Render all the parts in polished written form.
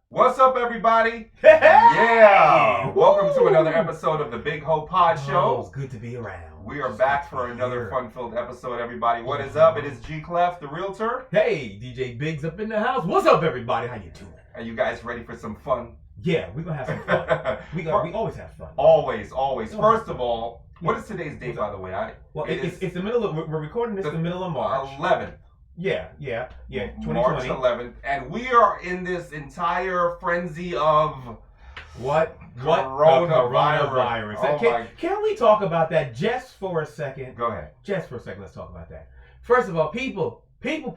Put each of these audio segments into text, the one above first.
What's up, everybody? Hey! Yeah! Woo! Welcome to another episode of the Bigg Ho Pod Oh, Show. it's good to be around. We are back for another fun-filled episode, everybody. What is up? It is Clef, the realtor. Hey, DJ Biggs up in the house. What's up, everybody? How you doing? Are you guys ready for some fun? Yeah, we're gonna have some fun. we always have fun. Always. First of all, what is today's date, by the way? It's the middle of we're recording this the middle of March. 11th. Yeah. 2020. March 11th, and we are in this entire frenzy of What? Coronavirus. Oh can we talk about that just for a second? Go ahead. Just for a second, let's talk about that. First of all, people. People,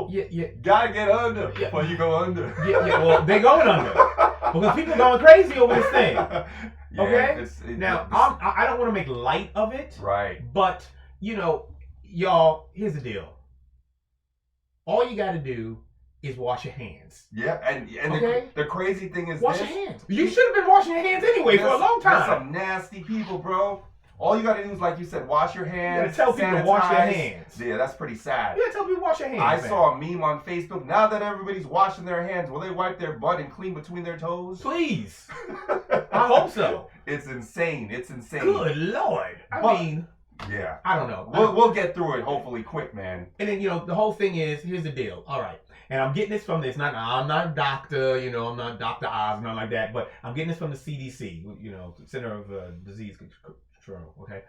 Yeah. gotta get under before you go under. Yeah, well, they're going under. Because people going crazy over this thing. Okay? I don't want to make light of it. Right. But, y'all, here's the deal. All you got to do is wash your hands. Yeah, and okay? the crazy thing is wash your hands. You should have been washing your hands anyway for a long time. There's some nasty people, bro. All you got to do is, like you said, wash your hands. You got to tell people to wash their hands. Yeah, that's pretty sad. You got to tell people to wash your hands. I saw a meme on Facebook. Now that everybody's washing their hands, will they wipe their butt and clean between their toes? Please. I hope so. It's insane. Good Lord. I mean... Yeah. I don't know. We'll get through it hopefully quick, man. And then, the whole thing is, here's the deal. All right. And I'm getting this from this. I'm not a doctor, I'm not Dr. Oz, nothing like that. But I'm getting this from the CDC, Center of Disease Control, okay?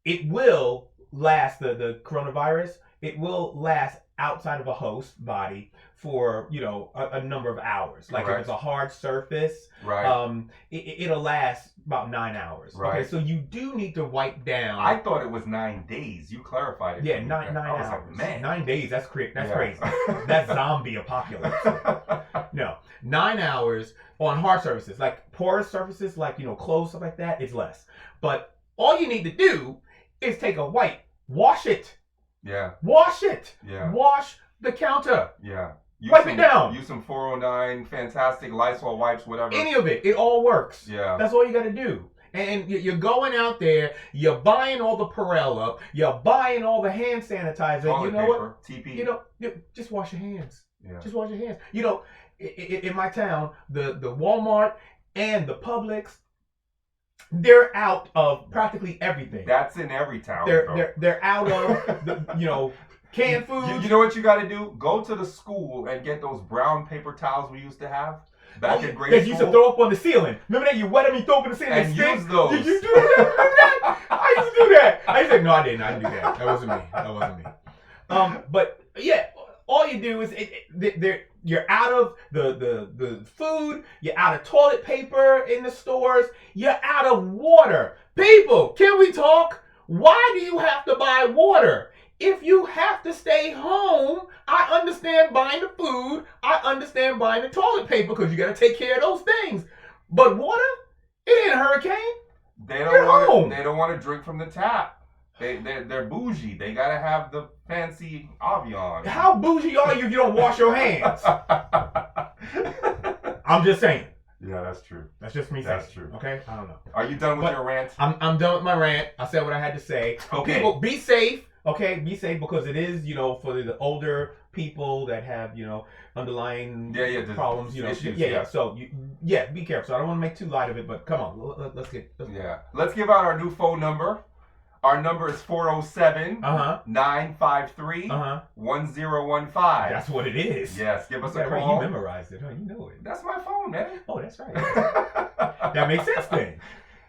It will last, the coronavirus, it will last outside of a host body for, a number of hours. Like if it's a hard surface, right. It'll last about 9 hours. Right. Okay, so you do need to wipe down. I thought it was 9 days. You clarified it. Yeah, 9 hours. Like, man. 9 days, that's crazy. That's zombie apocalypse. No, 9 hours on hard surfaces. Like porous surfaces, like, clothes, stuff like that, it's less. But all you need to do is take a wipe, wash it. Yeah. Wash it. Yeah. Wash the counter. Yeah. Wipe it down. Use some 409, fantastic Lysol wipes, whatever. Any of it. It all works. Yeah. That's all you got to do. And you're going out there, you're buying all the Perella, you're buying all the hand sanitizer. Toilet paper, what? TP. Just wash your hands. Yeah. Just wash your hands. In my town, the Walmart and the Publix, they're out of practically everything. That's in every town. They're out of the, canned food. You know what you got to do? Go to the school and get those brown paper towels we used to have back in grade school. That you used to throw up on the ceiling. Remember that? You wet them, you throw up on the ceiling and use those. Did you do that? Remember that? I used to do that. I used to say, no, I didn't. I didn't do that. That wasn't me. But yeah, all you do is you're out of the food. You're out of toilet paper in the stores. You're out of water. People, can we talk? Why do you have to buy water? If you have to stay home, I understand buying the food. I understand buying the toilet paper because you got to take care of those things. But water? It ain't a hurricane. They don't want to drink from the tap. They're bougie. They got to have the fancy Avion. How bougie are you if you don't wash your hands? I'm just saying. Yeah, that's true. That's just me saying. That's true. Okay? I don't know. Are you done with your rant? I'm done with my rant. I said what I had to say. Okay. People, be safe. Okay, be safe because it is, for the older people that have, underlying problems, issues, yeah. So, be careful. So I don't want to make too light of it, but come on, let's give out our new phone number. Our number is 407-953-1015. That's what it is. Yes, give us a call. You memorized it, huh? You know it. That's my phone, man. Oh, that's right. That makes sense then.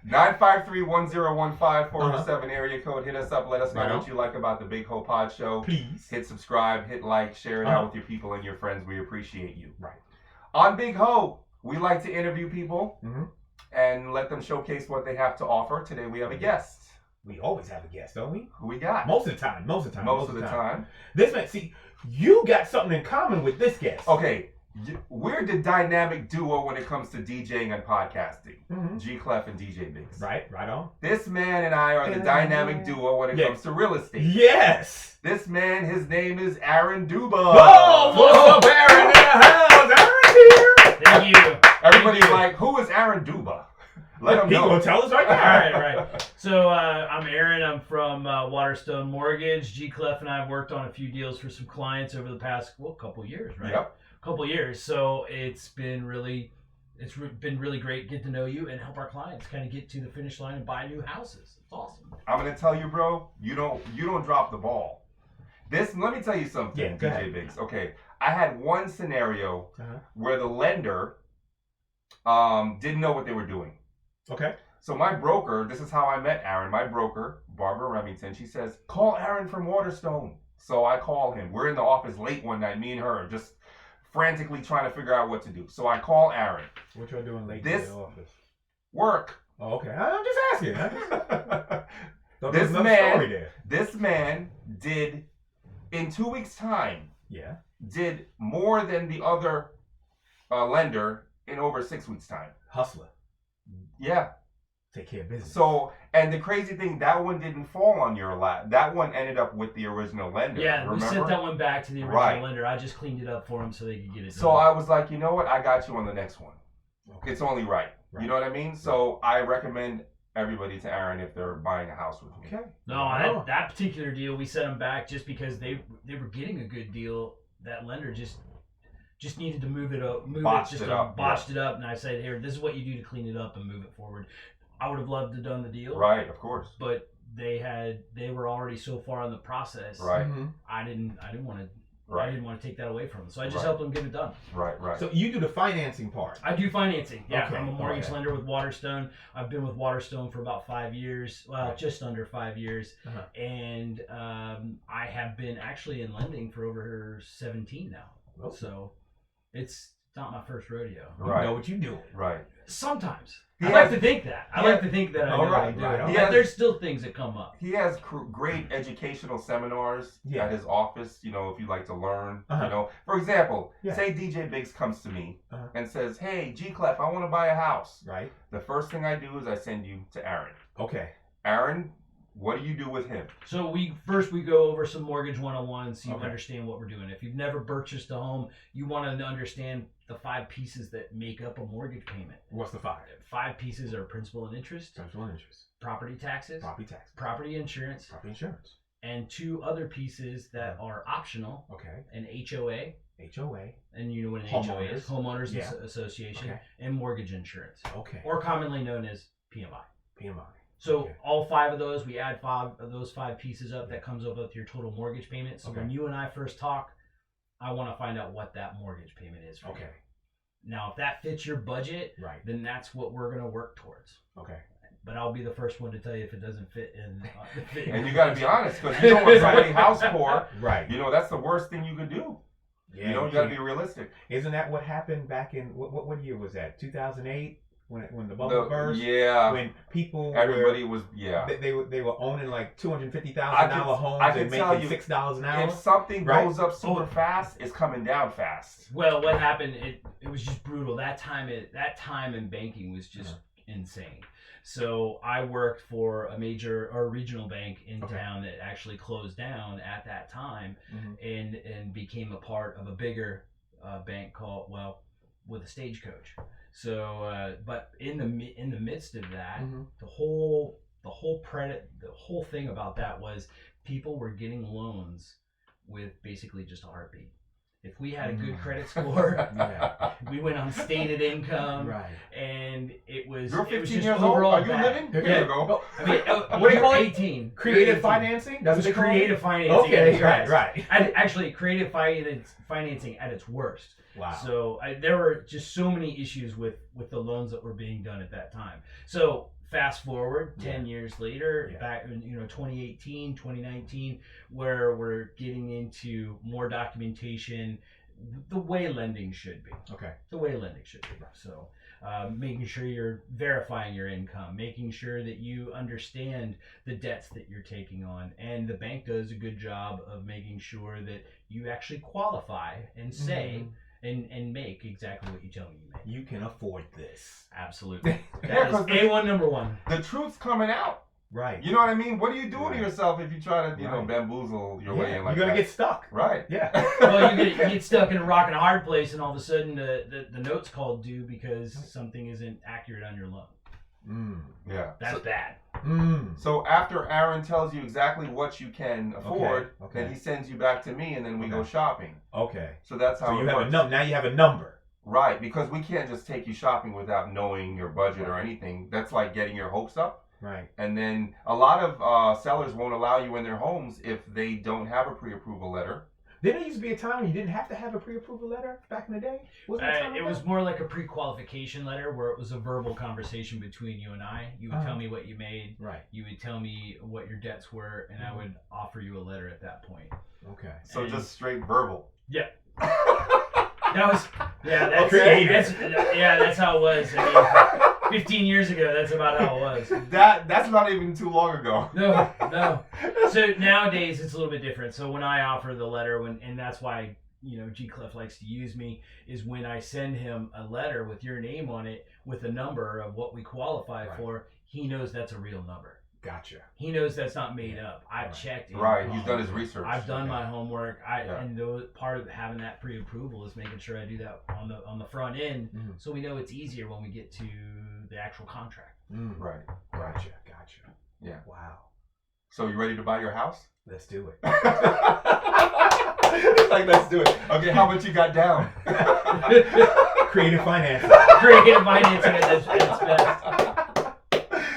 953-1015, 407 area code. Hit us up. Let us know what you like about the Bigg Ho Pod Show. Please. Hit subscribe, hit like, share it out with your people and your friends. We appreciate you. Right. On Bigg Ho, we like to interview people and let them showcase what they have to offer. Today we have a guest. We always have a guest, don't we? Who we got? Most of the time. Most of the time. This man, see, you got something in common with this guest. Okay. We're the dynamic duo when it comes to DJing and podcasting. Clef and DJ Biggs. Right on. This man and I are the dynamic duo when it comes to real estate. Yes. This man, his name is Aaron Duba. Oh, what's up, Aaron in the house? Aaron's here. Thank you. Everybody's like, who is Aaron Duba? Let them He know. gonna tell us right All now. right. So I'm Aaron. I'm from Waterstone Mortgage. Clef and I have worked on a few deals for some clients over the past couple years, right? Yep. Couple years. So it's been really great get to know you and help our clients kind of get to the finish line and buy new houses. It's awesome. I'm gonna tell you, bro. You don't drop the ball. Let me tell you something, Yeah, go DJ ahead. Biggs. Okay, I had one scenario where the lender didn't know what they were doing. Okay. So my broker, this is how I met Aaron. My broker, Barbara Remington, she says, call Aaron from Waterstone. So I call him. We're in the office late one night, me and her, just frantically trying to figure out what to do. So I call Aaron. What y'all doing late This- in the office? Work. Oh, okay. I'm just asking. Thought This there was another man- story there. This man did, in 2 weeks' time, Yeah. did more than the other lender in over 6 weeks' time. Hustler. Yeah. Take care of business. So, and the crazy thing, that one didn't fall on your lap. That one ended up with the original lender. Yeah, remember? we sent that one back to the original Right. lender. I just cleaned it up for them so they could get it So done. I was like, you know what? I got you on the next one. Okay. It's only right. You know what I mean? So I recommend everybody to Aaron if they're buying a house with me. Okay. No, that particular deal, we sent them back just because they were getting a good deal. That lender just needed to move it up, Botched it up, botched it up, and I said, here, this is what you do to clean it up and move it forward. I would have loved to have done the deal, Right, of course. but they were already so far in the process. Right. Mm-hmm. I didn't want to. I Right, didn't want to take that away from them, so I just Right. helped them get it done. right. So you do the financing part. I do financing. Yeah, Okay, I'm a mortgage okay. lender with Waterstone. I've been with Waterstone for about 5 years. Well, Right. just under 5 years. Uh-huh. And I have been actually in lending for over 17 now. Oh. So it's not my first rodeo. You Right. know what you doing. Right. Sometimes. He I like has- to think that. I he like has- to think that I Oh, know how to right, do right. it. He But has- there's still things that come up. He has great educational seminars Yeah. at his office, if you like to learn. Uh-huh. For example, Yeah. say DJ Biggs comes to me Uh-huh. and says, hey, Clef, I want to buy a house. Right. The first thing I do is I send you to Aaron. Okay. Aaron, what do you do with him? So we go over some mortgage 101 so you Okay. understand what we're doing. If you've never purchased a home, you want to understand the 5 pieces that make up a mortgage payment. What's the 5? 5 pieces are principal and interest, Principal and interest. property taxes, Property tax. property insurance, Property insurance. and 2 other pieces that are optional, Okay. an HOA, HOA. and you know what an HOA is, Homeowners Yeah. Association, Okay. and mortgage insurance, Okay. or commonly known as PMI. PMI. So Okay. all 5 of those, we add 5 of those 5 pieces up. That comes up with your total mortgage payment. So when Okay. you and I first talk, I want to find out what that mortgage payment is for you. Okay. Now, if that fits your budget, Right. then that's what we're going to work towards. Okay. But I'll be the first one to tell you if it doesn't fit in. And you got to be honest, because you don't want somebody house poor. Right. That's the worst thing you could do. Yeah, you got to can't- be realistic. Isn't that what happened back in what year was that? 2008 when the bubble burst. Yeah. When people Everybody were, was, yeah. they were owning like I $250,000 can homes tell and making you, $6 an hour. If something Right? goes up super fast, it's coming down fast. Well, what happened? It was just brutal. That time in banking was just insane. So I worked for a major or regional bank in Okay. town that actually closed down at that time, Mhm. and became a part of a bigger bank with a Stagecoach. So, but in the midst of that, Mhm. the whole thing about that was people were getting loans with basically just a heartbeat. If we had a good credit score, Yeah. we went on stated income, Right. and it was You're it was 15 just years old. overall Are you bad. living? Here Yeah. you go. I mean, What do you call it? 18. Creative 18. financing? It That's was what they call it? creative financing. Okay, at its right, best. right. And actually, creative financing at its worst. Wow. So there were just so many issues with the loans that were being done at that time. So fast forward 10 years later, Yeah. back in 2018, 2019, where we're getting into more documentation, the way lending should be. Okay. The way lending should be. So making sure you're verifying your income, making sure that you understand the debts that you're taking on, and the bank does a good job of making sure that you actually qualify and say and make exactly what you tell me you make. You can afford this. Absolutely. Yeah, That is 'cause A1 number 1. The truth's coming out. Right. You know what I mean? What are you doing Right. to yourself if you try to, Right. bamboozle your way in like you're gonna that? get stuck. Right. Yeah. Well, you get stuck in a rock and a hard place, and all of a sudden the note's called due because something isn't accurate on your loan. Yeah. That's bad. So after Aaron tells you exactly what you can afford, Okay. then he sends you back to me, and then we go shopping. Okay. So that's how So you it have works. a number. Now you have a number. Right, because we can't just take you shopping without knowing your budget or anything. That's like getting your hopes up. Right. And then a lot of sellers won't allow you in their homes if they don't have a pre-approval letter. Didn't there used to be a time when you didn't have to have a pre-approval letter back in the day? Wasn't there a time It like was that? more like a pre-qualification letter where it was a verbal conversation between you and I. You would tell me what you made. Right. You would tell me what your debts were, and I would offer you a letter at that point. Okay. So just straight verbal. Yeah. That was that's Okay. that's how it was. I mean, 15 years ago, that's about how it was. That's not even too long ago. No. So nowadays it's a little bit different. So when I offer the letter, and that's why G Clef likes to use me, is when I send him a letter with your name on it with a number of what we qualify for, he knows that's a real number. Gotcha. He knows that's not made up. I've checked it. Right, he's done his research. I've done my homework. And part of having that pre-approval is making sure I do that on the front end, so we know it's easier when we get to the actual contract. Right. Gotcha. Yeah. Wow. So you ready to buy your house? Let's do it. It's like, let's do it. Okay, how much you got down? Creative financing. Creative financing at its best.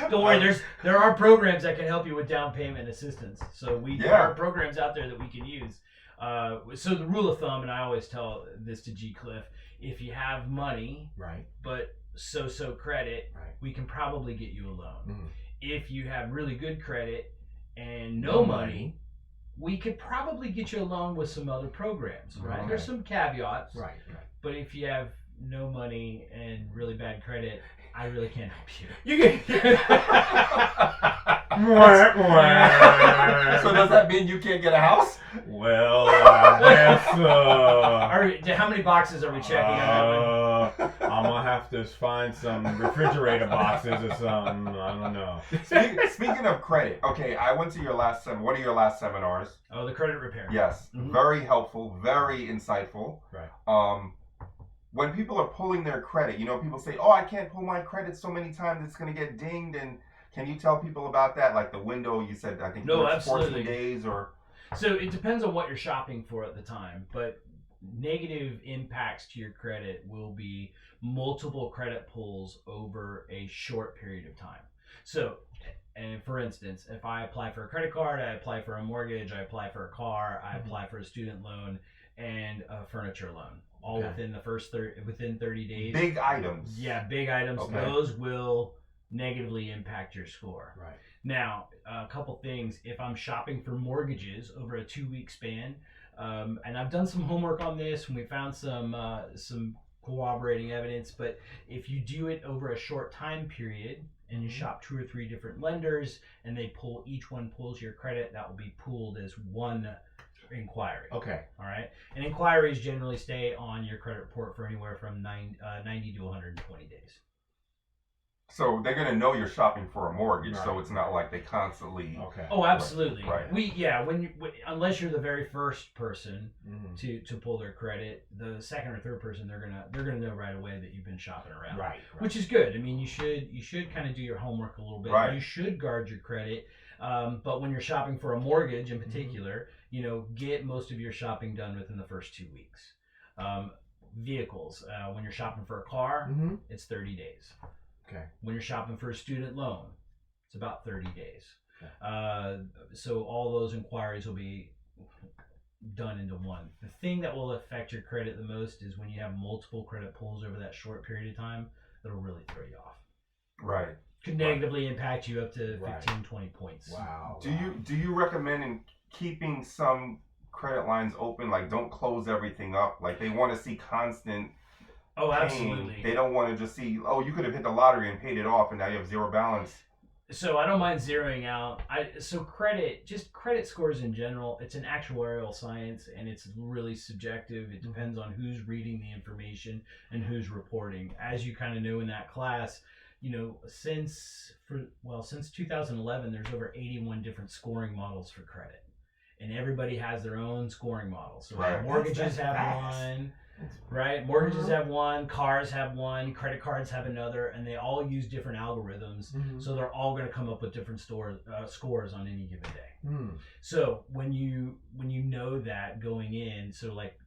Don't worry, there are programs that can help you with down payment assistance. So there are programs out there that we can use. So the rule of thumb, and I always tell this to G Cliff, if you have money, but so credit, we can probably get you a loan. If you have really good credit and no money, we could probably get you a loan with some other programs. Right? There's some caveats. Right. But if you have no money and really bad credit, I really can't help you. You can. So does that mean you can't get a house? Well, I guess. How many boxes are we checking on that one? I'm gonna have to find some refrigerator boxes or something. I don't know. Speaking of credit, okay, I went to one of your last seminars. Oh, the credit repair. Yes, very helpful, very insightful. Right. When people are pulling their credit, people say, "Oh, I can't pull my credit so many times; it's going to get dinged." And can you tell people about that? Like the window, you said, I think it's 14 days, or so it depends on what you're shopping for at the time. But negative impacts to your credit will be multiple credit pulls over a short period of time. So, and for instance, if I apply for a credit card, I apply for a mortgage, I apply for a car, I apply for a student loan and a furniture loan. All within the first within 30 days. Big items. Yeah, big items. Okay. Those will negatively impact your score. Right. Now, a couple things. If I'm shopping for mortgages over a 2-week span, and I've done some homework on this, and we found some corroborating evidence. But if you do it over a short time period, and you shop 2 or 3 different lenders, and each one pulls your credit, that will be pooled as one inquiry. Okay. All right. And inquiries generally stay on your credit report for anywhere from 90 to 120 days. So they're going to know you're shopping for a mortgage, so it's not like they constantly. Okay. Oh, absolutely. Right. Unless you're the very first person to pull their credit, the second or third person they're gonna know right away that you've been shopping around. Right. Which is good. I mean, you should kind of do your homework a little bit. Right. You should guard your credit. But when you're shopping for a mortgage in particular, get most of your shopping done within the first 2 weeks. Vehicles, when you're shopping for a car, it's 30 days. Okay. When you're shopping for a student loan, it's about 30 days. Okay. So all those inquiries will be done into one. The thing that will affect your credit the most is when you have multiple credit pulls over that short period of time, that'll really throw you off. Right. Could negatively impact you up to 15, 20 points. Wow. Do you recommend in keeping some credit lines open? Like, don't close everything up. Like, they want to see constant. Oh, absolutely. They don't want to just see, you could have hit the lottery and paid it off, and now you have zero balance. So I don't mind zeroing out. Credit scores in general, it's an actuarial science, and it's really subjective. It depends on who's reading the information and who's reporting. As you kind of know in that class, since 2011, there's over 81 different scoring models for credit, and everybody has their own scoring model. So mortgages have one. right? Mortgages have one, cars have one, credit cards have another, and they all use different algorithms. So they're all going to come up with different scores on any given day. So when you know that going in, so like,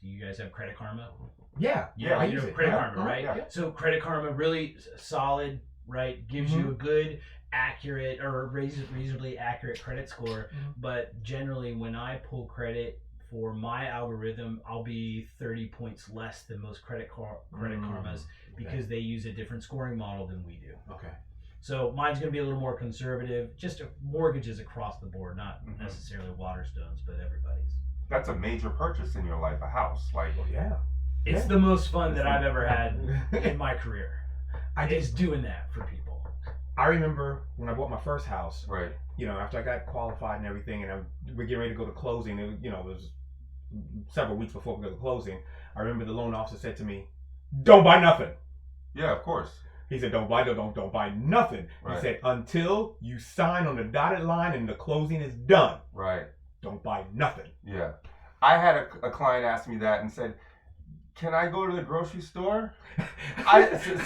do you guys have Credit Karma? Yeah, I use know it. Credit Karma, right? Yeah. So Credit Karma really solid, right? Gives you a good, accurate, or reasonably accurate credit score. But generally, when I pull credit for my algorithm, I'll be 30 points less than most credit karmas because they use a different scoring model than we do. Okay. So mine's going to be a little more conservative, just mortgages across the board, not necessarily Waterstones, but everybody's. That's a major purchase in your life, a house. Like, It's the most fun that I've ever had in my career. Is doing that for people. I remember when I bought my first house. right. You know, after I got qualified and everything, and we're getting ready to go to closing. It was several weeks before we go to closing. I remember the loan officer said to me, "Don't buy nothing." Yeah, of course. He said, "Don't buy nothing." Right. He said, "Until you sign on the dotted line and the closing is done, Right. don't buy nothing." Yeah. I had a client ask me that and said, "Can I go to the grocery store?"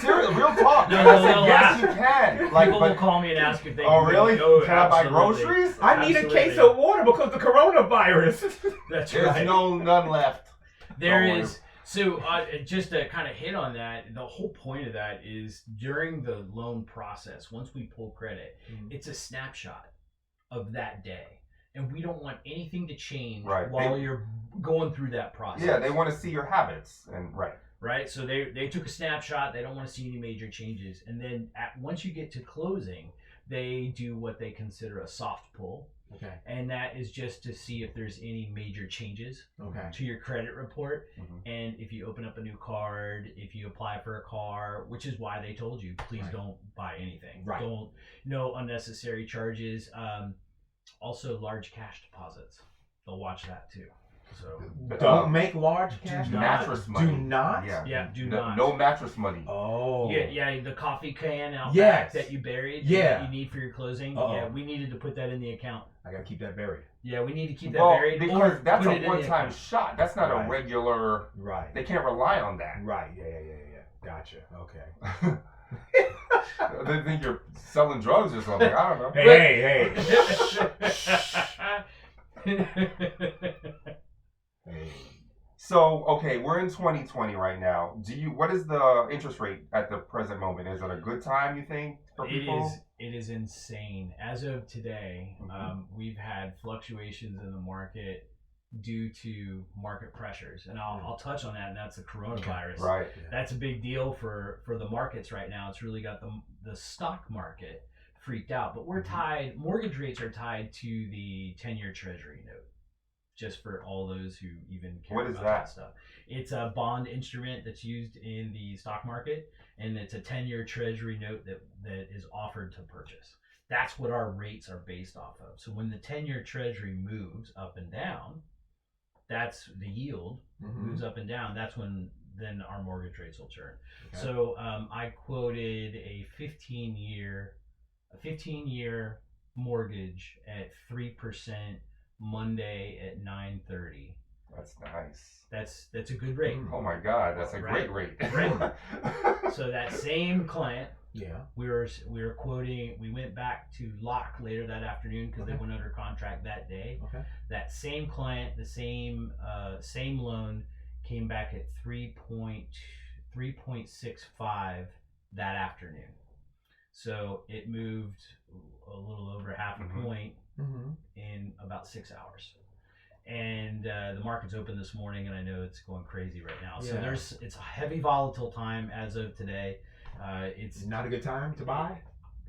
Seriously, real talk. No, And I said, they'll "Yes, ask. you can." Like, People will call me and ask if they oh, can really? go. Can I buy Absolutely. groceries? I need a Absolutely. case of water because of the coronavirus. That's There's right. none left. There Don't worry. is. So just to kind of hit on that, the whole point of that is during the loan process, once we pull credit, it's a snapshot of that day. And we don't want anything to change while you're going through that process. Yeah, they want to see your habits. And right? So they took a snapshot. They don't want to see any major changes. And then once you get to closing, they do what they consider a soft pull. Okay. And that is just to see if there's any major changes to your credit report. And if you open up a new card, if you apply for a car, which is why they told you, please don't buy anything. Right. No unnecessary charges. Also large cash deposits. They'll watch that too. So Don't make large cash. mattress money. Do not. Yeah, do not. No mattress money. Oh. Yeah, the coffee can out Yes. back that you buried that you need for your closing. Uh-oh. Yeah, we needed to put that in the account. I gotta keep that buried. Yeah, we need to keep that Well, buried. because that's put a it in the one-time account. shot. That's not Right. a regular. Right. They can't rely on that. Right. Yeah. Gotcha. Okay. They think you're selling drugs or something. I don't know. Hey. So, okay, we're in 2020 right now. What is the interest rate at the present moment? Is it a good time, you think, for people? It is insane. As of today, we've had fluctuations in the market due to market pressures, and I'll touch on that. And that's the coronavirus. Right. That's a big deal for the markets right now. It's really got the stock market freaked out. But we're tied. Mortgage rates are tied to the 10-year Treasury note. Just for all those who even care What is about that? that stuff. It's a bond instrument that's used in the stock market, and it's a 10-year Treasury note that is offered to purchase. That's what our rates are based off of. So when the 10-year Treasury moves up and down, that's the yield moves up and down. That's when then our mortgage rates will turn. Okay. So I quoted a 15-year mortgage at 3%. Monday at 9:30. That's nice. That's a good rate. Oh my God, that's a great rate. Right. So that same client, Yeah. we were quoting. We went back to lock later that afternoon because they went under contract that day. Okay. That same client, the same loan, came back at 3.65 that afternoon. So it moved a little over half a point in about 6 hours. And the market's open this morning, and I know it's going crazy right now. So it's a heavy volatile time as of today. It's not a good time to buy.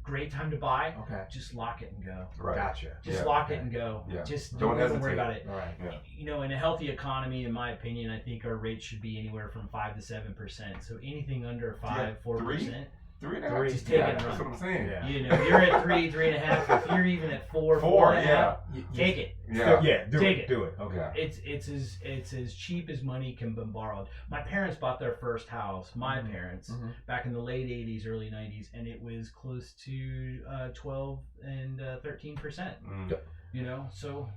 Great time to buy. Okay. Just lock it and go. Right. Gotcha. Just lock it and go. Yeah. Just Don't don't worry hesitate. about it. All right. Yeah. You know, in a healthy economy, in my opinion, I think our rates should be anywhere from 5 to 7%. So anything under 4%. 3.5. Just take it and That's run. what I'm saying. Yeah. You know, you're at 3.5. If you're even at 4.5, take it. Yeah. Do Take it. it. Do it. Okay. Yeah. It's as cheap as money can be borrowed. My parents bought their first house. My parents back in the late 80s, early 90s, and it was close to 12 and 13%. You know, so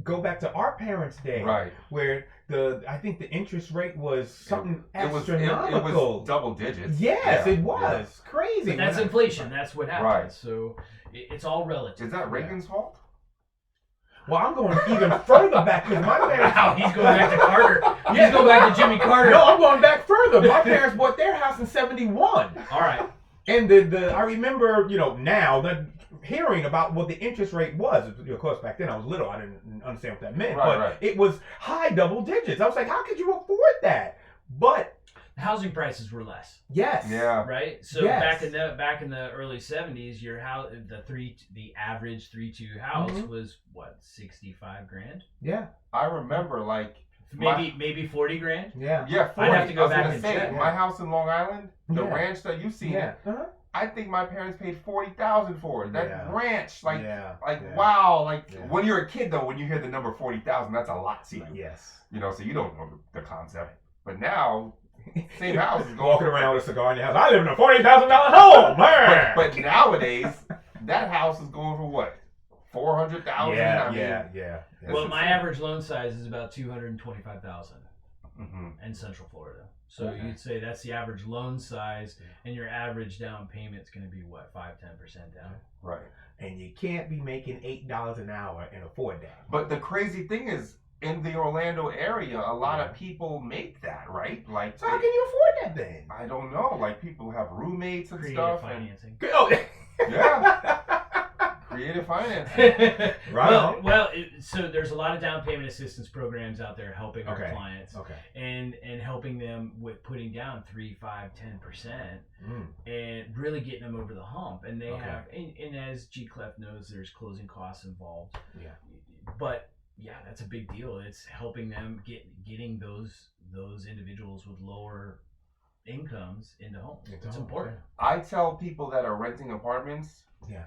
go back to our parents' day, Right. where I think the interest rate was something It was astronomical. double digits. Yes, Yeah, it was crazy. But that's When I- inflation. That's what happens. Right. So it's all relative. Is that Reagan's fault? Well, I'm going even further back because my parents. Wow, he's going back to Carter. He's going back to Jimmy Carter. No, I'm going back further. My parents bought their house in '71. All right. And I remember, now that hearing about what the interest rate was. Of course, back then I was little. I didn't understand what that meant. But it was high double digits. I was like, how could you afford that? But housing prices were less. yes. Yeah. Right. So Yes. back in the early '70s, your house, the average 3-2 house was what, $65,000? Yeah. I remember Maybe 40 grand. Yeah. Yeah, 40. I'd have to go I was back gonna and say, check. my house in Long Island, the Yeah. ranch that you've seen Yeah. it, Uh-huh. I think my parents paid $40,000 for it. That Yeah. ranch, Yeah. wow, Yeah. when you're a kid though, when you hear the number 40,000, that's a lot to you. Yes. So you don't know the concept. But now, same house is going Walking around with a cigar in your house. I live in a $40,000 home. Man. But nowadays, that house is going for what? 400,000. Yeah. Well, my average loan size is about 225,000 in Central Florida. So Okay. you'd say that's the average loan size, and your average down payment's going to be what, 5-10% down. Right. And you can't be making $8 an hour and afford that. But the crazy thing is, in the Orlando area, a lot of people make that, right? So how can you afford that then? I don't know. People have roommates and Creative stuff. financing. Oh. Yeah. Creative financing. Right. So there's a lot of down payment assistance programs out there helping our Okay. clients Okay. and helping them with putting down 3, 5, 10%. And really getting them over the hump. And they have, and as Clef knows, there's closing costs involved. Yeah. But yeah, that's a big deal. It's helping them getting those individuals with lower incomes into homes. It's important. I tell people that are renting apartments, Yeah.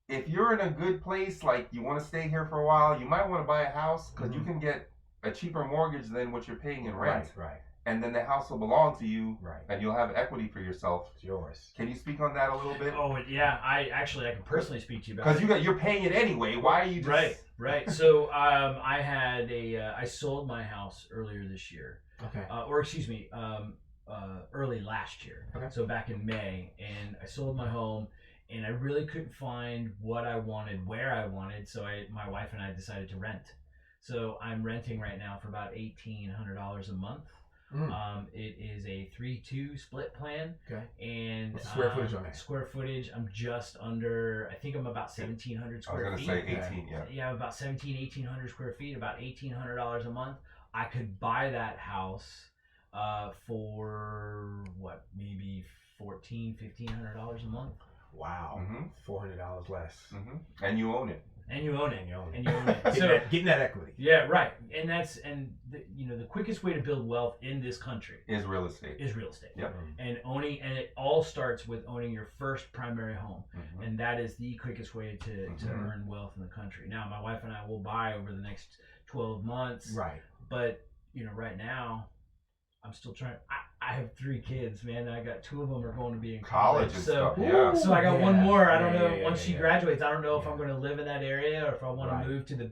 if you're in a good place, you want to stay here for a while, you might want to buy a house because you can get a cheaper mortgage than what you're paying in rent. Right. And then the house will belong to you, Right. and you'll have equity for yourself. It's yours. Can you speak on that a little bit? Oh yeah, I can personally speak to you about it. Because you're paying it anyway. Why are you just... Right. So I sold my house earlier this year, Okay. early last year. Okay. So back in May, and I sold my home, and I really couldn't find what I wanted, where I wanted. So my wife and I decided to rent. So I'm renting right now for about $1,800 a month. It is a 3-2 split plan. Okay. And what's the square footage on that? Square footage, I'm just under, I think I'm about 1,700 I was square going to feet. say 18, yeah. Yeah, about 1,800 square feet, about $1,800 a month. I could buy that house for what, maybe $1,400-$1,500 a month. Wow. $400 less. And you own it. And you own it. Getting that equity. Yeah, right. And the quickest way to build wealth in this country is real estate. Yep. And it all starts with owning your first primary home. And that is the quickest way to earn wealth in the country. Now, my wife and I will buy over the next 12 months. Right. But, right now, I'm still trying. I have 3 kids, man. I got 2 of them are going to be in college. And So, stuff, yeah. so I got one more. I don't know. Yeah, Once she graduates, I don't know if I'm going to live in that area or if I want to move to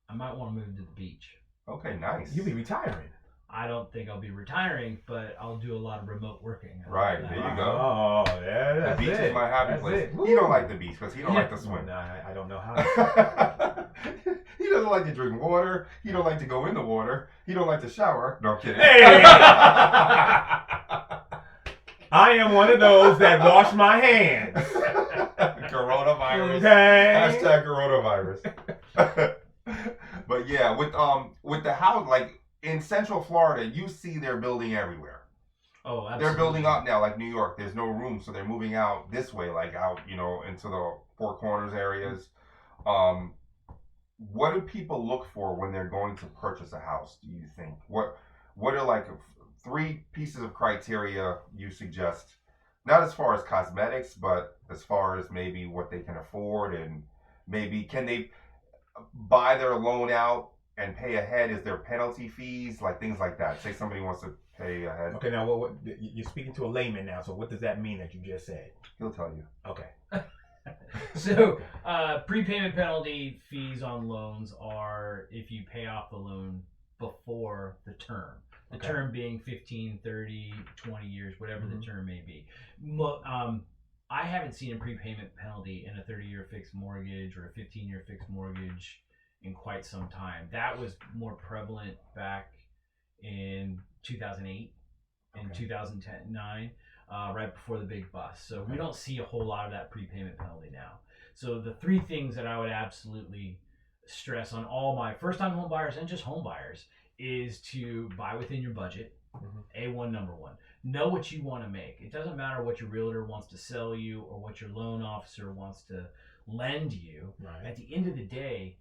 I might want to move to the beach. Okay, nice. You'll be retiring. I don't think I'll be retiring, but I'll do a lot of remote working. Right, there you go. Oh, yeah, the that's beach it. is my happy That's place. it. He don't like the beach because he don't like to swim. No, I don't know how. He doesn't like to drink water. He don't like to go in the water. He don't like to shower. No, I'm kidding. Hey! I am one of those that wash my hands. Coronavirus. Okay. Hashtag coronavirus. But yeah, with the house, in Central Florida, you see they're building everywhere. Oh, absolutely. They're building up now, like New York. There's no room, so they're moving out this way, out, into the Four Corners areas. What do people look for when they're going to purchase a house, do you think? What are 3 pieces of criteria you suggest? Not as far as cosmetics, but as far as maybe what they can afford, and maybe can they buy their loan out and pay ahead? Is there penalty fees, things like that? Say somebody wants to pay ahead. Okay, now what you're speaking to a layman now, so what does that mean that you just said? He'll tell you. Okay. So prepayment penalty fees on loans are if you pay off the loan before the term. The term being 15, 30, 20 years, whatever the term may be. I haven't seen a prepayment penalty in a 30-year fixed mortgage or a 15-year fixed mortgage in quite some time. That was more prevalent back in 2008 and 2009, right before the big bust. So we don't see a whole lot of that prepayment penalty now. So the three things that I would absolutely stress on all my first-time home buyers and just home buyers is to buy within your budget. A1, number one. Know what you want to make. It doesn't matter what your realtor wants to sell you or what your loan officer wants to lend you. Right. At the end of the day,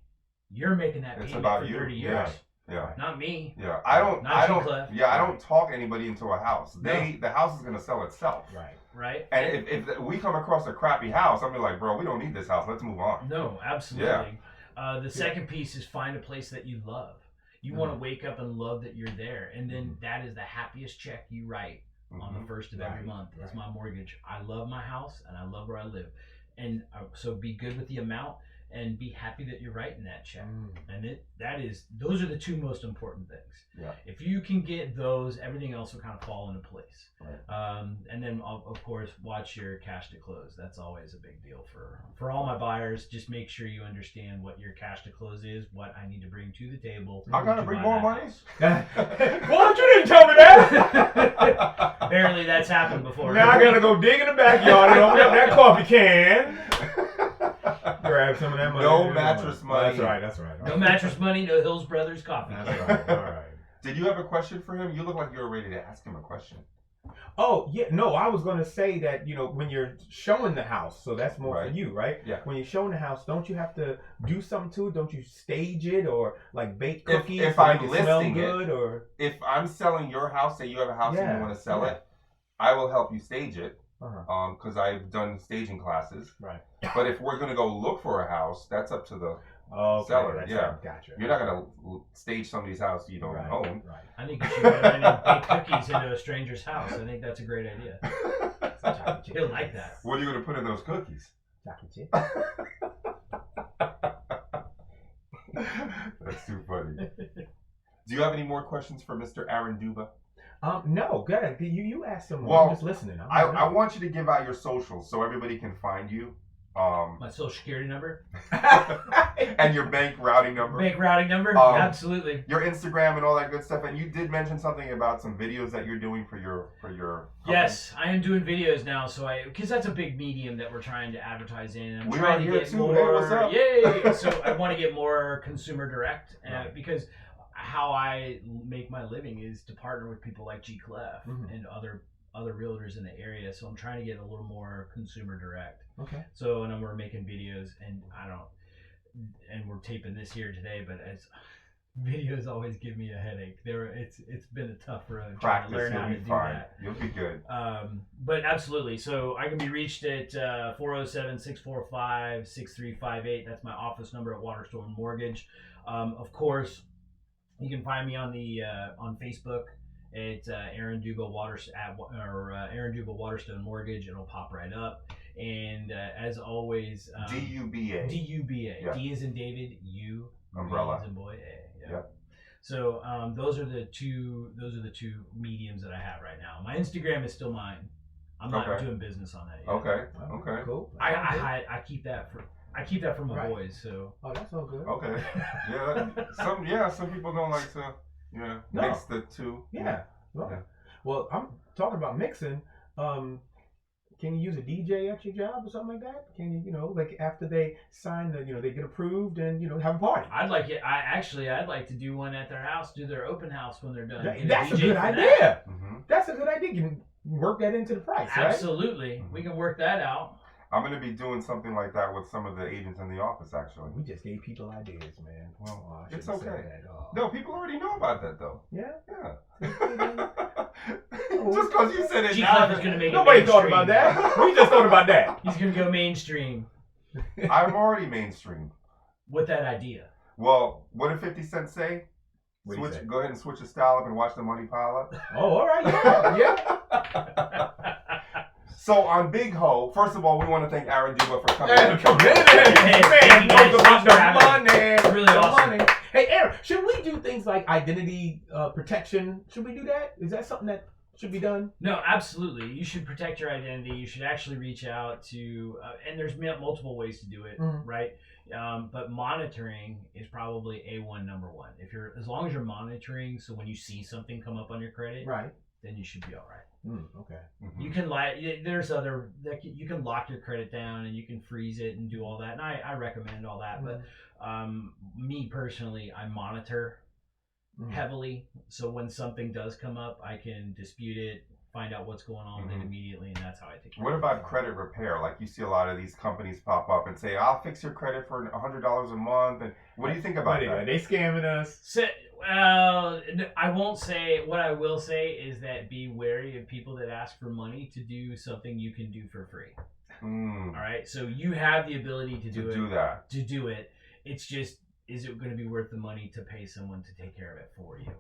you're making that It's payment about for you. 30 years. Yeah. Not me. Yeah. I don't Clef. I don't talk anybody into a house. The house is gonna sell itself. Right. And if we come across a crappy house, I'm gonna be like, bro, we don't need this house. Let's move on. No, absolutely. The second piece is find a place that you love. You want to wake up and love that you're there. And then that is the happiest check you write on the first of every month is my mortgage. I love my house and I love where I live. And so be good with the amount and be happy that you're writing that check. And those are the two most important things. Yeah. If you can get those, everything else will kind of fall into place. Right. And then of course, watch your cash to close. That's always a big deal for all my buyers. Just make sure you understand what your cash to close is, what I need to bring to the table. I gotta bring more money? Well, you didn't tell me that. Apparently that's happened before. Now I gotta go dig in the backyard and open up that coffee can. Grab some of that money. No mattress money. That's right. No mattress money, no Hills Brothers coffee. That's right. All right. Did you have a question for him? You look like you were ready to ask him a question. Oh, yeah. No, I was going to say that, when you're showing the house, so that's more for you, right? Yeah. When you're showing the house, don't you have to do something to it? Don't you stage it or like bake cookies if to I'm make it smell listing good? Or if I'm selling your house, say you have a house and you want to sell it, I will help you stage it. Because I've done staging classes. Right. But if we're going to go look for a house, that's up to the seller. That's yeah. right. Gotcha. You're not going to stage somebody's house you don't own. Right. I think you should go in and bake cookies into a stranger's house. I think that's a great idea. He'll like that. What are you going to put in those cookies? Chocolate chip. That's too funny. Do you have any more questions for Mr. Aaron Duba? No, go ahead. You ask some more. Well, I'm just listening. I want you to give out your socials so everybody can find you. My social security number. And your bank routing number. Bank routing number? Absolutely. Your Instagram and all that good stuff. And you did mention something about some videos that you're doing for your company. Yes, I am doing videos now, because that's a big medium that we're trying to advertise in. I'm we trying are to here get too. more. Hey, what's up? Yay! So I want to get more consumer direct, because how I make my living is to partner with people like Clef and other realtors in the area. So I'm trying to get a little more consumer direct. Okay. So and we're making videos, and we're taping this here today, but videos always give me a headache. It's been a tough road trying to learn how to do that. You'll be good. But absolutely. So I can be reached at 407-645-6358. That's my office number at Waterstone Mortgage. Of course, you can find me on on Facebook. It's Aaron Duba Aaron Duba Waterstone Mortgage. It'll pop right up. And as always, DUBA. DUBA. Yeah. D is in David. U. Umbrella. B is in boy. A. Yep. So those are the two mediums that I have right now. My Instagram is still mine. I'm not doing business on that yet. Okay. Cool. I keep that for my boys. So. Oh, that's all good. Okay. Some people don't like to mix the two. Yeah. Well, I'm talking about mixing. Can you use a DJ at your job or something like that? Can you, like after they sign they get approved and, have a party? I'd like it. I'd like to do one at their house, do their open house when they're done. That's a good idea. That's a good idea. You can work that into the price, right? Absolutely. We can work that out. I'm going to be doing something like that with some of the agents in the office, actually. We just gave people ideas, man. Well, it's okay. No, people already know about that, though. Yeah? Yeah. Just because you said it Clef is going to make Nobody it thought about that. We just thought about that. He's going to go mainstream. I'm already mainstream. With that idea. Well, what did 50 Cent say? Go ahead and switch your style up and watch the money pile up. Oh, all right. Yeah. So on Bigg Ho, first of all, we want to thank Aaron Duba for coming. Hey, come in. Hey, Man, you guys, knows about thanks for the having me. money. It's really The awesome. money. Hey, Aaron, should we do things like identity protection? Should we do that? Is that something that should be done? No, absolutely. You should protect your identity. You should actually reach out to, and there's multiple ways to do it, right? But monitoring is probably A1 number one. As long as you're monitoring, so when you see something come up on your credit, Right. then you should be all right. Okay. Mhm. You can you can lock your credit down and you can freeze it and do all that. And I recommend all that. But me personally, I monitor heavily. So when something does come up, I can dispute it, find out what's going on with it immediately, and that's how I take it. What about credit repair? Like you see a lot of these companies pop up and say, "I'll fix your credit for $100 a month." And what do you think about that? Are they scamming us? So, I won't say. What I will say is that be wary of people that ask for money to do something you can do for free. All right, so you have the ability to do it. It's just, is it going to be worth the money to pay someone to take care of it for you?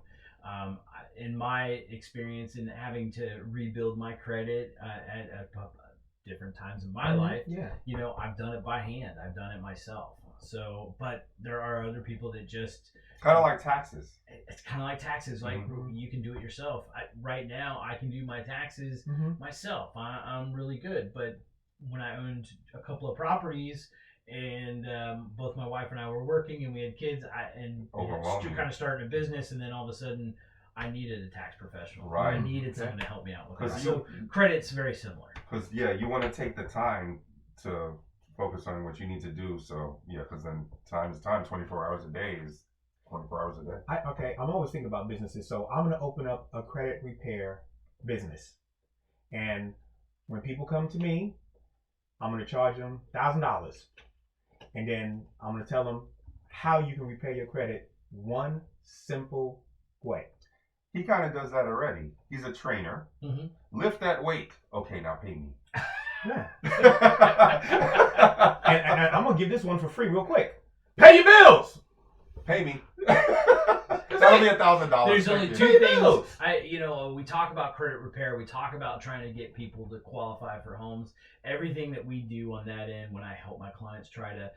In my experience in having to rebuild my credit at different times in my life, I've done it by hand. I've done it myself. So, but there are other people that just kind of like taxes. It's kind of like taxes. Like you can do it yourself. Right now, I can do my taxes myself. I'm really good. But when I owned a couple of properties, and both my wife and I were working, and we had kids, kind of starting a business, and then all of a sudden, I needed a tax professional. Right. I needed someone to help me out with it. Because So credit's very similar. Because you want to take the time to focus on what you need to do. So because then time is time. 24 hours a day is 24 hours a day. I'm always thinking about businesses. So I'm going to open up a credit repair business, and when people come to me, I'm going to charge them $1,000. And then I'm going to tell them how you can repair your credit one simple way. He kind of does that already. He's a trainer. Lift that weight. Okay, now pay me. Yeah. and I'm going to give this one for free real quick. Pay your bills. Pay me. That'll be $1,000. There's only two things. We talk about credit repair. We talk about trying to get people to qualify for homes. Everything that we do on that end, when I help my clients try to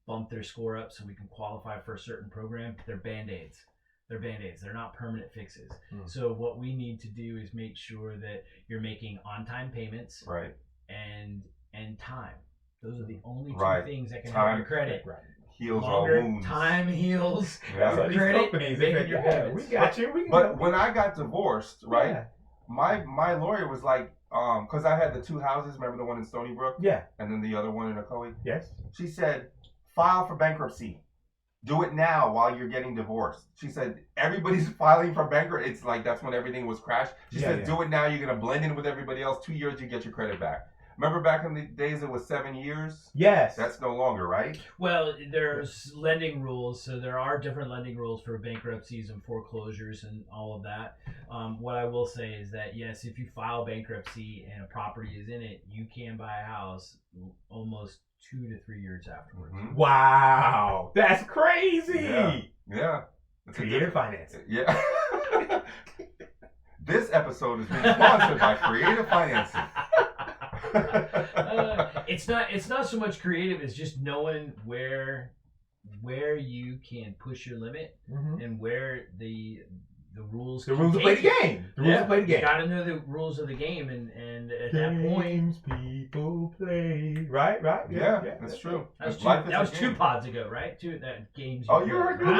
bump their score up so we can qualify for a certain program, they're Band-Aids. They're Band-Aids. They're not permanent fixes. So what we need to do is make sure that you're making on-time payments, right, and time. Those are the only two things that can help your credit. Right. Heals Longer all wounds. time heals. That's what these Credit, companies making your payments. we got you. But when I got divorced, right, my lawyer was like, because I had the two houses, remember the one in Stony Brook? Yeah. And then the other one in Ocoee? Yes. She said, file for bankruptcy. Do it now while you're getting divorced. She said, everybody's filing for bankruptcy. It's like that's when everything was crashed. She said, do it now. You're going to blend in with everybody else. 2 years, you get your credit back. Remember back in the days it was 7 years? Yes. That's no longer, right? Well, there's lending rules, so there are different lending rules for bankruptcies and foreclosures and all of that. What I will say is that, yes, if you file bankruptcy and a property is in it, you can buy a house almost 2 to 3 years afterwards. Wow. That's crazy. Yeah. Creative financing. Yeah. This episode is being sponsored by Creative Financing. It's not so much creative as just knowing where you can push your limit and where the rules to play the game. You gotta know the rules of the game, and at that point, people play. Right. Yeah, that's true. That was 2 pods ago, right? Games. Oh, you heard me. Okay,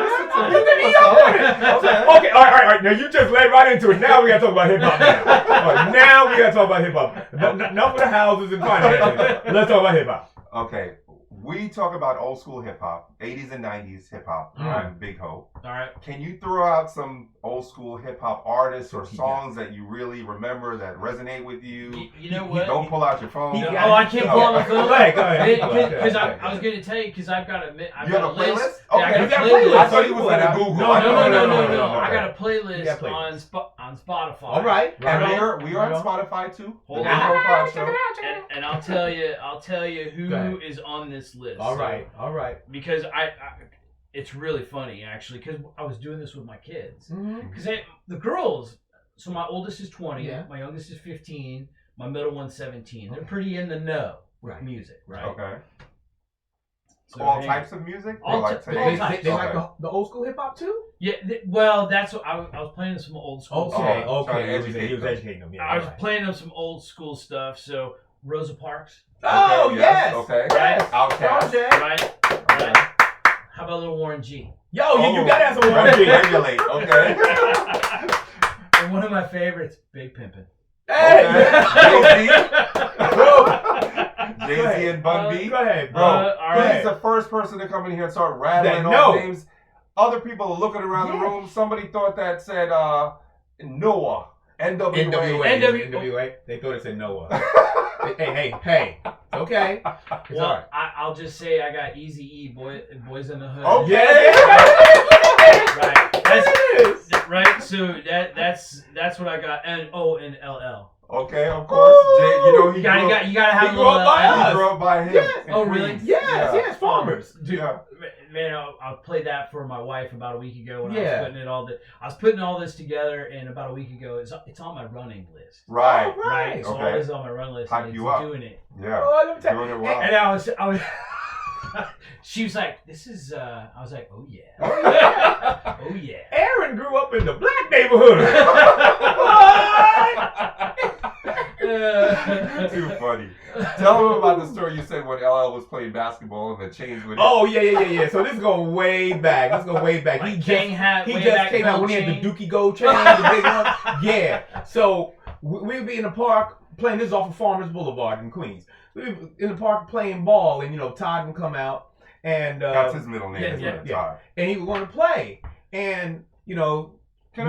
all right. Now you just led right into it. Now we gotta talk about hip hop. Now we gotta talk about hip hop. Enough of the houses and finances. Let's talk about hip hop. Okay. We talk about old school hip hop, 80s and 90s hip hop. I'm Bigg Ho. All right. Can you throw out some old school hip hop artists or songs that you really remember that resonate with you? You know what? Don't pull out your phone. I can't pull out my phone. Go ahead. Because I was going to tell you, because I've got a You have a playlist? list. Okay. Yeah, I got a playlist. I thought you was going to Google. No. I got a playlist on Spotify. All right. And we are on Spotify too. Hold on. And I'll tell you who is on this list. All right. Because it's really funny actually, because I was doing this with my kids. Because the girls, so my oldest is 20, my youngest is 15, My middle one's 17. They're pretty in the know with music, right? Okay. So, All hey, types of music? all Or like ty- today? all They types. like Okay. the old school hip hop too? Yeah, well, that's what I was playing some old school stuff. Okay, Oh, trying to okay. educate He was them. educating them. Yeah, I was right. playing them some old school stuff. So Rosa Parks, Oh, Okay, yes. Okay. Right. Outcast. Project. right? Okay. Right. How about a little Warren G? Yo, you Oh, gotta have some Warren G. Regulate. Okay. And one of my favorites, Big Pimpin'. Hey! Okay. Go Jay-Z ahead. and Bun B. Go ahead, bro. all right. He's the first person to come in here and start rattling That off know. names. Other people are looking around the room. Somebody thought that said Noah. NWA. NWA. They thought it said Noah. hey. Okay. It's Well, alright. I'll just say I got Easy E, Boys in the Hood. Okay. Yeah. Right. There it is. Right. So that's what I got. And LL. Okay, of course. Jay, you know he You gotta have he a grew little up by LL. us. He grew up by him. Yes. in Oh, really? Queens. Yes, farmers. Dude, Yeah. man, I played that for my wife about a week ago when Yeah. I was putting all this together, and about a week ago, it's on my running list. Right. All right. So Okay. all this is on my run list. Hype and you it's up. doing it. Yeah. Oh, let me tell Doing you. it well. And I was she was like, "This is." I was like, "Oh yeah, Oh, yeah. oh yeah." Aaron grew up in the black neighborhood. What? Too funny. Tell him about the story you said when LL was playing basketball and the chains with Oh, yeah. So this go way back. Like he King hat. He way just back came out gold when he had the chain. Dookie Gold chain, the big one. Yeah. So we'd be in the park playing. This is off of Farmers Boulevard in Queens. We'd be in the park playing ball, and Todd would come out, and That's his middle name. yeah, isn't it? yeah. Todd. and he would want to play, and Can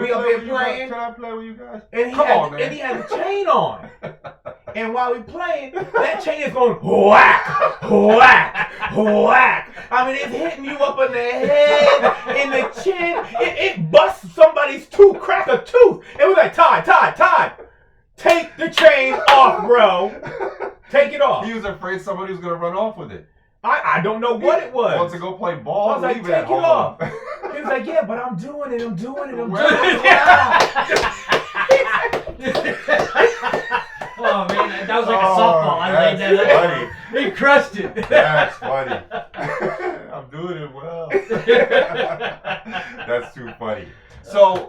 we I up play there with you guys? playing, Can I play with you guys? and Come on, man. he had a chain on, and while we playing, that chain is going whack, whack, whack. I mean, it's hitting you up in the head, in the chin. It busts somebody's tooth, crack a tooth. It was like, Todd, take the chain off, bro. Take it off. He was afraid somebody was going to run off with it. I don't know what it was. Wants to go play ball. I was like, leave it at take it home. off. He was like, yeah, but I'm doing it. Oh man, that was like a softball. I laid that that's up. He crushed it. That's funny. I'm doing it well. That's too funny. So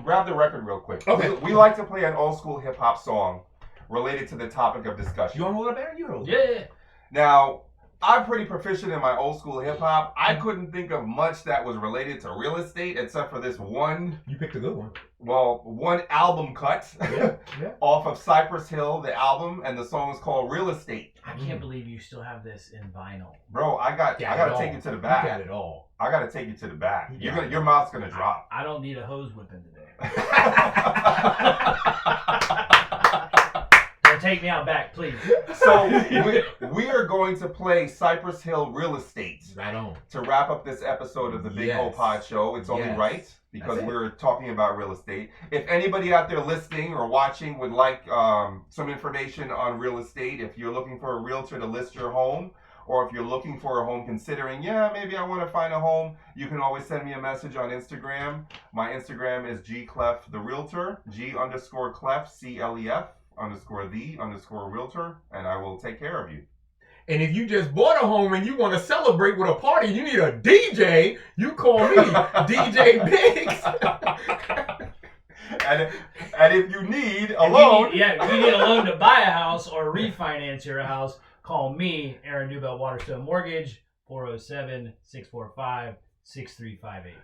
grab the record real quick. Okay. We like to play an old school hip hop song related to the topic of discussion. You want to hold up, Aaron? You hold up. Yeah. Now, I'm pretty proficient in my old school hip hop. I couldn't think of much that was related to real estate except for this one You picked a good one. album cut Yeah. off of Cypress Hill, the album, and the song is called Real Estate. I can't believe you still have this in vinyl. Bro, I gotta take you to the back. You got it all. I gotta take you to the back. You got it. Your mouth's gonna drop. I don't need a hose whipping today. Don't take me out back, please. So we are going to play Cypress Hill Real Estate Right on. to wrap up this episode of the Bigg Ho Yes. Pod Show. It's only Yes. right because That's it. we're talking about real estate. If anybody out there listening or watching would like some information on real estate, if you're looking for a realtor to list your home, or if you're looking for a home considering, maybe I want to find a home, you can always send me a message on Instagram. My Instagram is Clef the Realtor, G_Clef, CLEF_the_realtor, and I will take care of you. And if you just bought a home and you want to celebrate with a party, you need a DJ, you call me, DJ Biggs. And if you need a loan, If you need a loan to buy a house or refinance your house, call me, Aaron Duba, Waterstone Mortgage, 407-645-6358.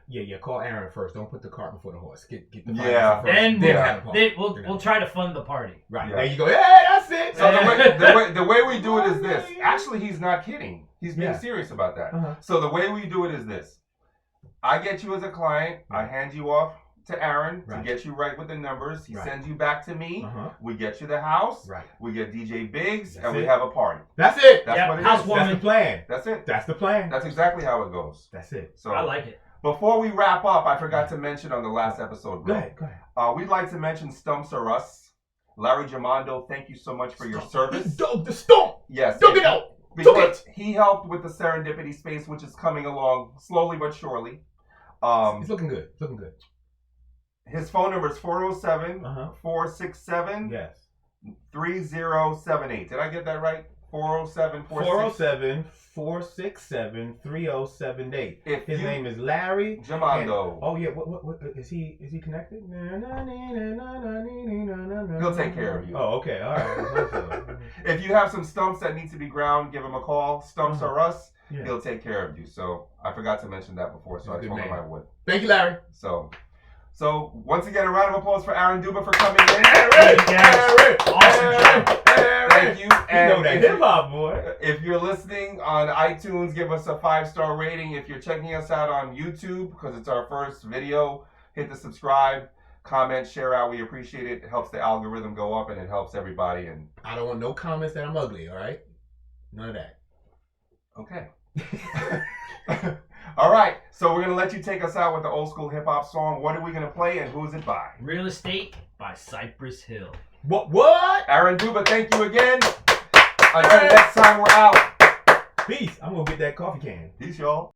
Yeah, call Aaron first. Don't put the cart before the horse. Get the Yeah. financing first. Then have the party. we'll try to fund the party. Right, Yeah. there you go. Hey, that's it. So the way we do it is this. Actually, he's not kidding. He's being Yeah. serious about that. Uh-huh. So the way we do it is this. I get you as a client. I hand you off to Aaron to Right. get you right with the numbers. He Right. sends you back to me. Uh-huh. We get you the house. Right. We get DJ Biggs, That's and we it. have a party. That's it. That's Yep, what it is. housewarming. That's the plan. That's it. That's the plan. That's exactly how it goes. That's it. So I like it. before we wrap up, I forgot to mention on the last episode, Go bro. ahead. We'd like to mention Stumps Are Us. Larry Jamando, thank you so much for your service. The stomp. Yes. Don't get out. Because he helped with the Serendipity Space, which is coming along slowly but surely. It's looking good. His phone number is 407 Uh-huh. 467 Yes. 3078. Did I get that right? 407 407-467-3078. His you- name is Larry Jamando. Oh yeah, what is he connected? He'll take care of you. Oh, okay, all right. If you have some stumps that need to be ground, give him a call. Stumps are us. Yeah. He'll take care of you. So I forgot to mention that before, so I Good told him man. I would. Thank you, Larry. So once again, a round of applause for Aaron Duba for coming in. Aaron, Awesome job. Thank you. You know that if hip hop, boy. If you're listening on iTunes, give us a 5-star rating. If you're checking us out on YouTube, because it's our first video, hit the subscribe, comment, share out. We appreciate it. It helps the algorithm go up, and it helps everybody. And I don't want no comments that I'm ugly, all right? None of that. okay. All right. So we're gonna let you take us out with the old school hip hop song. What are we gonna play, and who's it by? Real Estate by Cypress Hill. What? Aaron Duba, thank you again. Until next time, we're out. Peace. I'm gonna get that coffee can. Peace, y'all.